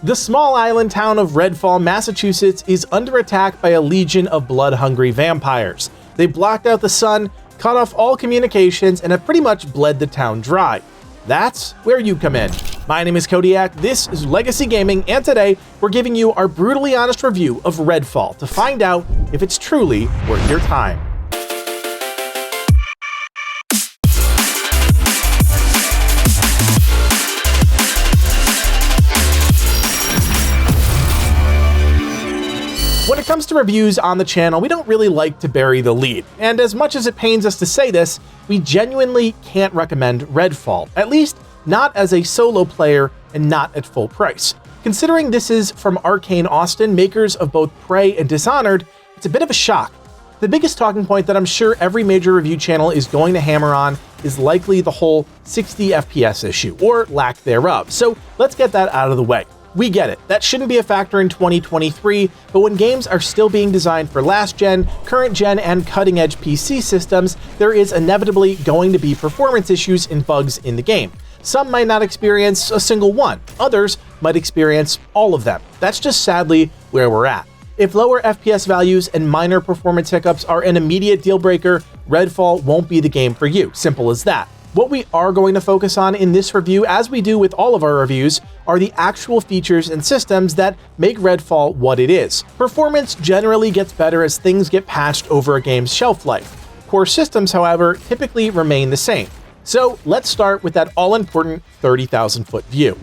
The small island town of Redfall, Massachusetts is under attack by a legion of blood-hungry vampires. They blocked out the sun, cut off all communications, and have pretty much bled the town dry. That's where you come in. My name is Kodiak, this is Legacy Gaming, and today we're giving you our brutally honest review of Redfall to find out if it's truly worth your time. When it comes to reviews on the channel, we don't really like to bury the lead, and as much as it pains us to say this, we genuinely can't recommend Redfall, at least not as a solo player and not at full price. Considering this is from Arkane Austin, makers of both Prey and Dishonored, it's a bit of a shock. The biggest talking point that I'm sure every major review channel is going to hammer on is likely the whole 60 FPS issue, or lack thereof, so let's get that out of the way. We get it, that shouldn't be a factor in 2023, but when games are still being designed for last gen, current gen, and cutting edge PC systems, there is inevitably going to be performance issues and bugs in the game. Some might not experience a single one, others might experience all of them. That's just sadly where we're at. If lower FPS values and minor performance hiccups are an immediate deal breaker, Redfall won't be the game for you, simple as that. What we are going to focus on in this review, as we do with all of our reviews, are the actual features and systems that make Redfall what it is. Performance generally gets better as things get patched over a game's shelf life. Core systems, however, typically remain the same. So let's start with that all-important 30,000-foot view.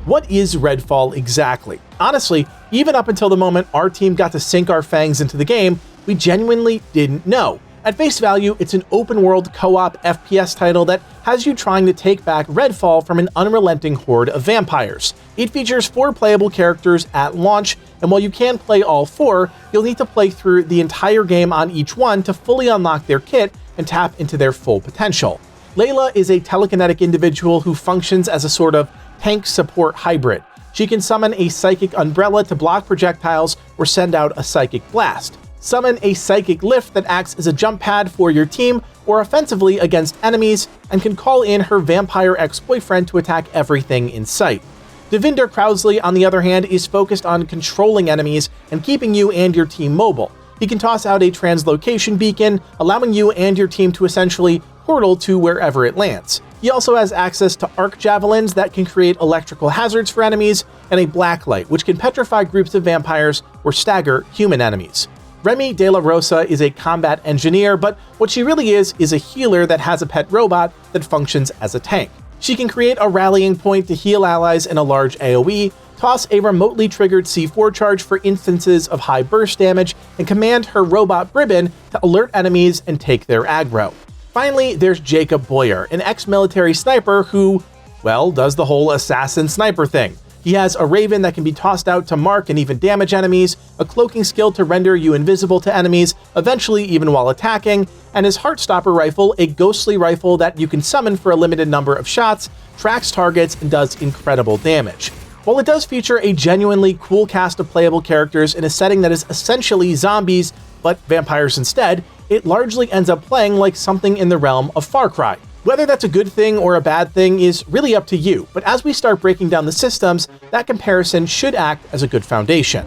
What is Redfall exactly? Honestly, even up until the moment our team got to sink our fangs into the game, we genuinely didn't know. At face value, it's an open-world co-op FPS title that has you trying to take back Redfall from an unrelenting horde of vampires. It features 4 playable characters at launch, and while you can play all 4, you'll need to play through the entire game on each one to fully unlock their kit and tap into their full potential. Layla is a telekinetic individual who functions as a sort of tank support hybrid. She can summon a psychic umbrella to block projectiles or send out a psychic blast. Summon a psychic lift that acts as a jump pad for your team or offensively against enemies, and can call in her vampire ex-boyfriend to attack everything in sight. Devinder Crowsley, on the other hand, is focused on controlling enemies and keeping you and your team mobile. He can toss out a translocation beacon, allowing you and your team to essentially portal to wherever it lands. He also has access to arc javelins that can create electrical hazards for enemies, and a blacklight, which can petrify groups of vampires or stagger human enemies. Remy De La Rosa is a combat engineer, but what she really is a healer that has a pet robot that functions as a tank. She can create a rallying point to heal allies in a large AoE, toss a remotely triggered C4 charge for instances of high burst damage, and command her robot Bribin to alert enemies and take their aggro. Finally, there's Jacob Boyer, an ex-military sniper who, well, does the whole assassin sniper thing. He has a raven that can be tossed out to mark and even damage enemies, a cloaking skill to render you invisible to enemies, eventually even while attacking, and his Heartstopper rifle, a ghostly rifle that you can summon for a limited number of shots, tracks targets, and does incredible damage. While it does feature a genuinely cool cast of playable characters in a setting that is essentially zombies, but vampires instead, it largely ends up playing like something in the realm of Far Cry. Whether that's a good thing or a bad thing is really up to you, but as we start breaking down the systems, that comparison should act as a good foundation.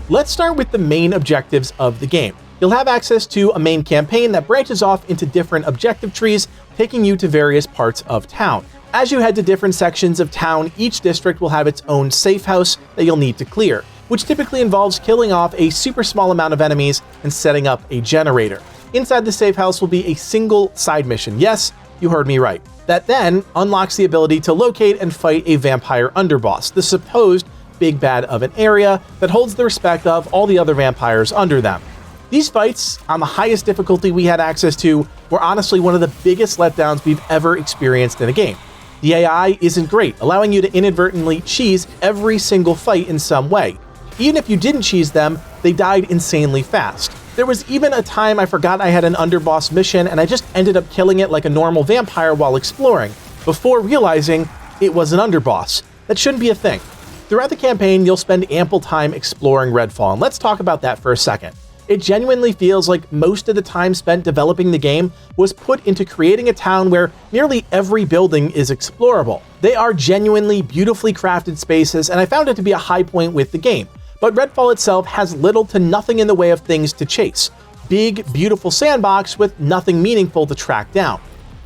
Let's start with the main objectives of the game. You'll have access to a main campaign that branches off into different objective trees, taking you to various parts of town. As you head to different sections of town, each district will have its own safe house that you'll need to clear, which typically involves killing off a super small amount of enemies and setting up a generator. Inside the safe house will be a single side mission, yes, you heard me right, that then unlocks the ability to locate and fight a vampire underboss, the supposed big bad of an area that holds the respect of all the other vampires under them. These fights, on the highest difficulty we had access to, were honestly one of the biggest letdowns we've ever experienced in a game. The AI isn't great, allowing you to inadvertently cheese every single fight in some way. Even if you didn't cheese them, they died insanely fast. There was even a time I forgot I had an underboss mission and I just ended up killing it like a normal vampire while exploring, before realizing it was an underboss. That shouldn't be a thing. Throughout the campaign, you'll spend ample time exploring Redfall, and let's talk about that for a second. It genuinely feels like most of the time spent developing the game was put into creating a town where nearly every building is explorable. They are genuinely beautifully crafted spaces, and I found it to be a high point with the game. But Redfall itself has little to nothing in the way of things to chase. Big, beautiful sandbox with nothing meaningful to track down.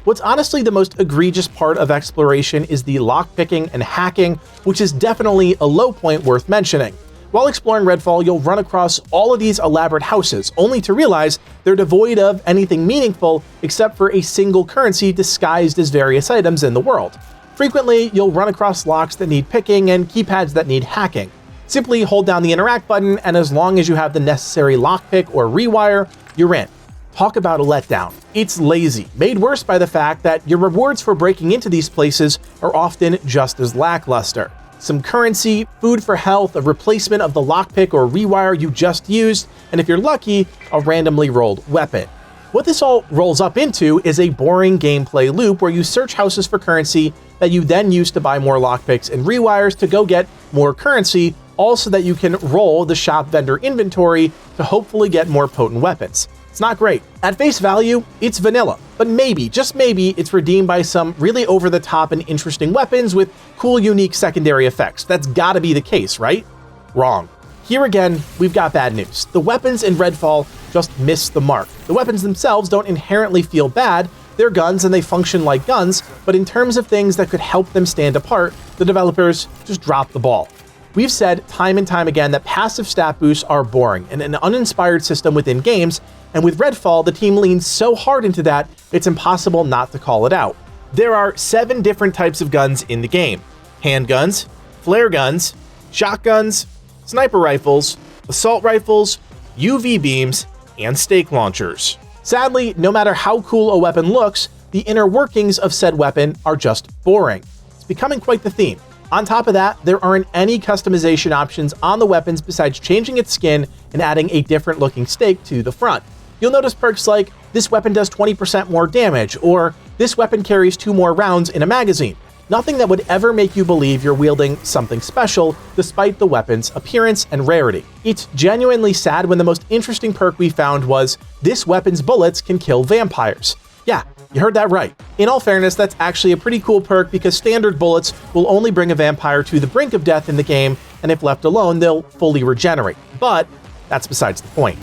What's honestly the most egregious part of exploration is the lockpicking and hacking, which is definitely a low point worth mentioning. While exploring Redfall, you'll run across all of these elaborate houses, only to realize they're devoid of anything meaningful except for a single currency disguised as various items in the world. Frequently, you'll run across locks that need picking and keypads that need hacking. Simply hold down the interact button, and as long as you have the necessary lockpick or rewire, you're in. Talk about a letdown. It's lazy, made worse by the fact that your rewards for breaking into these places are often just as lackluster. Some currency, food for health, a replacement of the lockpick or rewire you just used, and if you're lucky, a randomly rolled weapon. What this all rolls up into is a boring gameplay loop where you search houses for currency that you then use to buy more lockpicks and rewires to go get more currency, all so that you can roll the shop vendor inventory to hopefully get more potent weapons. It's not great. At face value, it's vanilla, but maybe, just maybe, it's redeemed by some really over-the-top and interesting weapons with cool, unique secondary effects. That's gotta be the case, right? Wrong. Here again, we've got bad news. The weapons in Redfall just miss the mark. The weapons themselves don't inherently feel bad. They're guns and they function like guns, but in terms of things that could help them stand apart, the developers just dropped the ball. We've said time and time again that passive stat boosts are boring and an uninspired system within games, and with Redfall, the team leans so hard into that, it's impossible not to call it out. There are 7 different types of guns in the game: handguns, flare guns, shotguns, sniper rifles, assault rifles, UV beams, and stake launchers. Sadly, no matter how cool a weapon looks, the inner workings of said weapon are just boring. It's becoming quite the theme. On top of that, there aren't any customization options on the weapons besides changing its skin and adding a different looking stake to the front. You'll notice perks like, this weapon does 20% more damage, or this weapon carries 2 more rounds in a magazine. Nothing that would ever make you believe you're wielding something special, despite the weapon's appearance and rarity. It's genuinely sad when the most interesting perk we found was, this weapon's bullets can kill vampires. Yeah, you heard that right. In all fairness, that's actually a pretty cool perk because standard bullets will only bring a vampire to the brink of death in the game, and if left alone, they'll fully regenerate. But that's besides the point.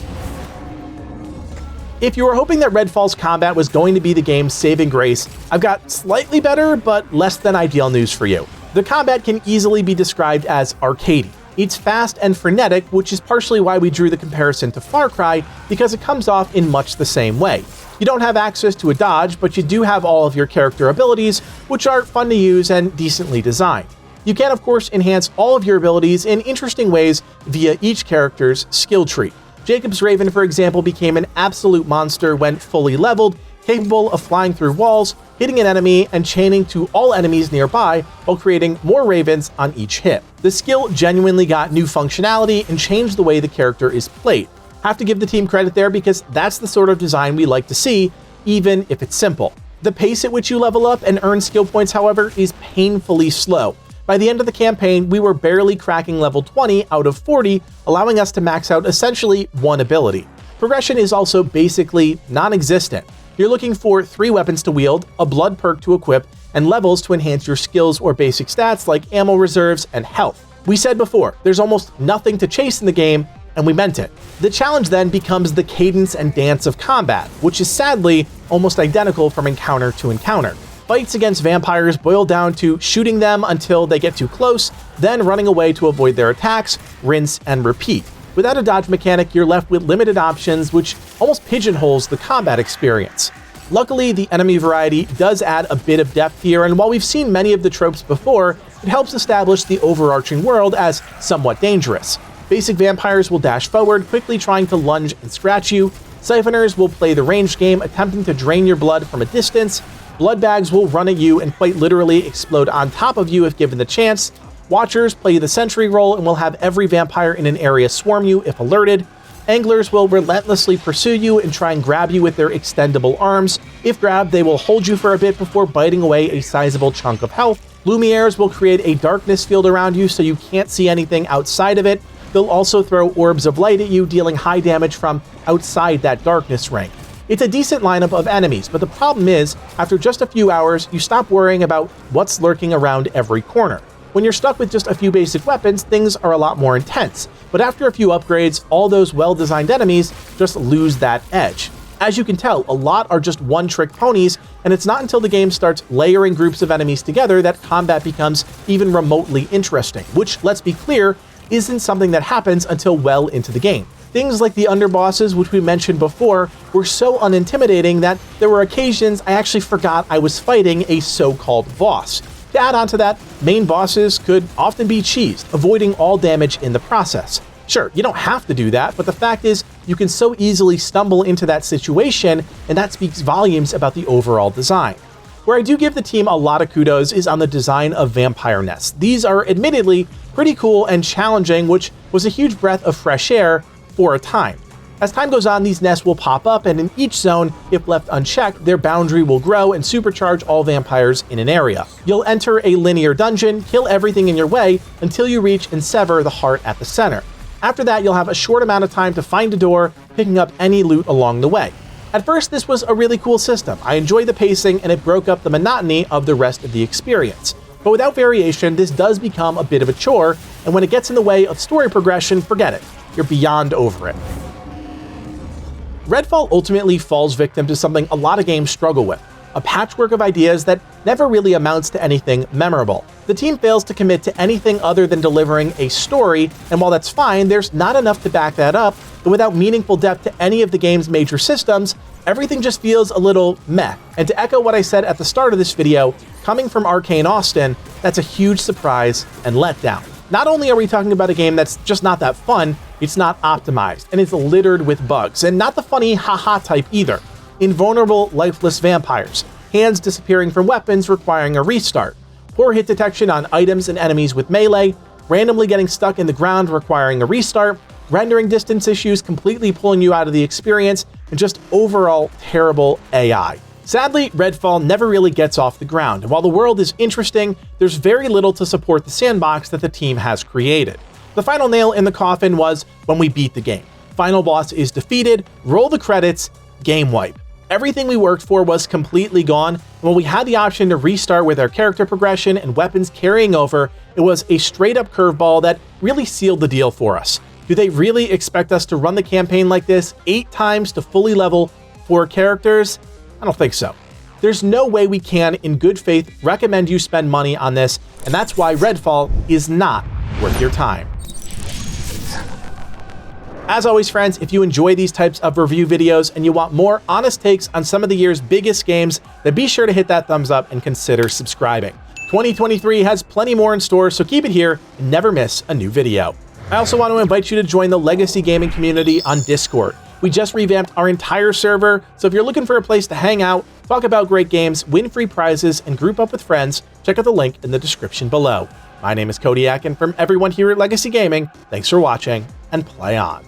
If you were hoping that Redfall's combat was going to be the game's saving grace, I've got slightly better but less than ideal news for you. The combat can easily be described as arcadey. It's fast and frenetic, which is partially why we drew the comparison to Far Cry, because it comes off in much the same way. You don't have access to a dodge, but you do have all of your character abilities, which are fun to use and decently designed. You can, of course, enhance all of your abilities in interesting ways via each character's skill tree. Jacob's Raven, for example, became an absolute monster when fully leveled, capable of flying through walls, hitting an enemy, and chaining to all enemies nearby while creating more ravens on each hit. The skill genuinely got new functionality and changed the way the character is played. Have to give the team credit there because that's the sort of design we like to see, even if it's simple. The pace at which you level up and earn skill points, however, is painfully slow. By the end of the campaign, we were barely cracking level 20 out of 40, allowing us to max out essentially 1 ability. Progression is also basically non-existent. You're looking for 3 weapons to wield, a blood perk to equip, and levels to enhance your skills or basic stats like ammo reserves and health. We said before, there's almost nothing to chase in the game, and we meant it. The challenge then becomes the cadence and dance of combat, which is sadly almost identical from encounter to encounter. Fights against vampires boil down to shooting them until they get too close, then running away to avoid their attacks, rinse and repeat. Without a dodge mechanic, you're left with limited options, which almost pigeonholes the combat experience. Luckily, the enemy variety does add a bit of depth here, and while we've seen many of the tropes before, it helps establish the overarching world as somewhat dangerous. Basic vampires will dash forward, quickly trying to lunge and scratch you. Siphoners will play the ranged game, attempting to drain your blood from a distance. Blood bags will run at you and quite literally explode on top of you if given the chance. Watchers play the sentry role and will have every vampire in an area swarm you if alerted. Anglers will relentlessly pursue you and try and grab you with their extendable arms. If grabbed, they will hold you for a bit before biting away a sizable chunk of health. Lumieres will create a darkness field around you so you can't see anything outside of it. they'll also throw orbs of light at you, dealing high damage from outside that darkness ring. It's a decent lineup of enemies, but the problem is, after just a few hours, you stop worrying about what's lurking around every corner. When you're stuck with just a few basic weapons, things are a lot more intense, but after a few upgrades, all those well-designed enemies just lose that edge. As you can tell, a lot are just one-trick ponies, and it's not until the game starts layering groups of enemies together that combat becomes even remotely interesting, which, let's be clear, isn't something that happens until well into the game. Things like the underbosses, which we mentioned before, were so unintimidating that there were occasions I actually forgot I was fighting a so-called boss. To add on to that, main bosses could often be cheesed, avoiding all damage in the process. Sure, you don't have to do that, but the fact is, you can so easily stumble into that situation, and that speaks volumes about the overall design. Where I do give the team a lot of kudos is on the design of vampire nests. These are admittedly pretty cool and challenging, which was a huge breath of fresh air for a time. As time goes on, these nests will pop up, and in each zone, if left unchecked, their boundary will grow and supercharge all vampires in an area. You'll enter a linear dungeon, kill everything in your way until you reach and sever the heart at the center. After that, you'll have a short amount of time to find a door, picking up any loot along the way. At first, this was a really cool system. I enjoyed the pacing, and it broke up the monotony of the rest of the experience. But without variation, this does become a bit of a chore, and when it gets in the way of story progression, forget it. You're beyond over it. Redfall ultimately falls victim to something a lot of games struggle with, a patchwork of ideas that never really amounts to anything memorable. The team fails to commit to anything other than delivering a story, and while that's fine, there's not enough to back that up, and without meaningful depth to any of the game's major systems, everything just feels a little meh. And to echo what I said at the start of this video, coming from Arkane Austin, that's a huge surprise and letdown. Not only are we talking about a game that's just not that fun, it's not optimized, and it's littered with bugs, and not the funny haha type either. Invulnerable, lifeless vampires, hands disappearing from weapons requiring a restart, poor hit detection on items and enemies with melee, randomly getting stuck in the ground requiring a restart, rendering distance issues completely pulling you out of the experience, and just overall terrible AI. Sadly, Redfall never really gets off the ground, and while the world is interesting, there's very little to support the sandbox that the team has created. The final nail in the coffin was when we beat the game. Final boss is defeated, roll the credits, game wipe. Everything we worked for was completely gone, and when we had the option to restart with our character progression and weapons carrying over, it was a straight-up curveball that really sealed the deal for us. Do they really expect us to run the campaign like this 8 times to fully level 4 characters? I don't think so. There's no way we can, in good faith, recommend you spend money on this, and that's why Redfall is not worth your time. As always, friends, if you enjoy these types of review videos and you want more honest takes on some of the year's biggest games, then be sure to hit that thumbs up and consider subscribing. 2023 has plenty more in store, so keep it here and never miss a new video. I also want to invite you to join the Legacy Gaming community on Discord. We just revamped our entire server, so if you're looking for a place to hang out, talk about great games, win free prizes, and group up with friends, check out the link in the description below. My name is Kodiak, and from everyone here at Legacy Gaming, thanks for watching, and play on.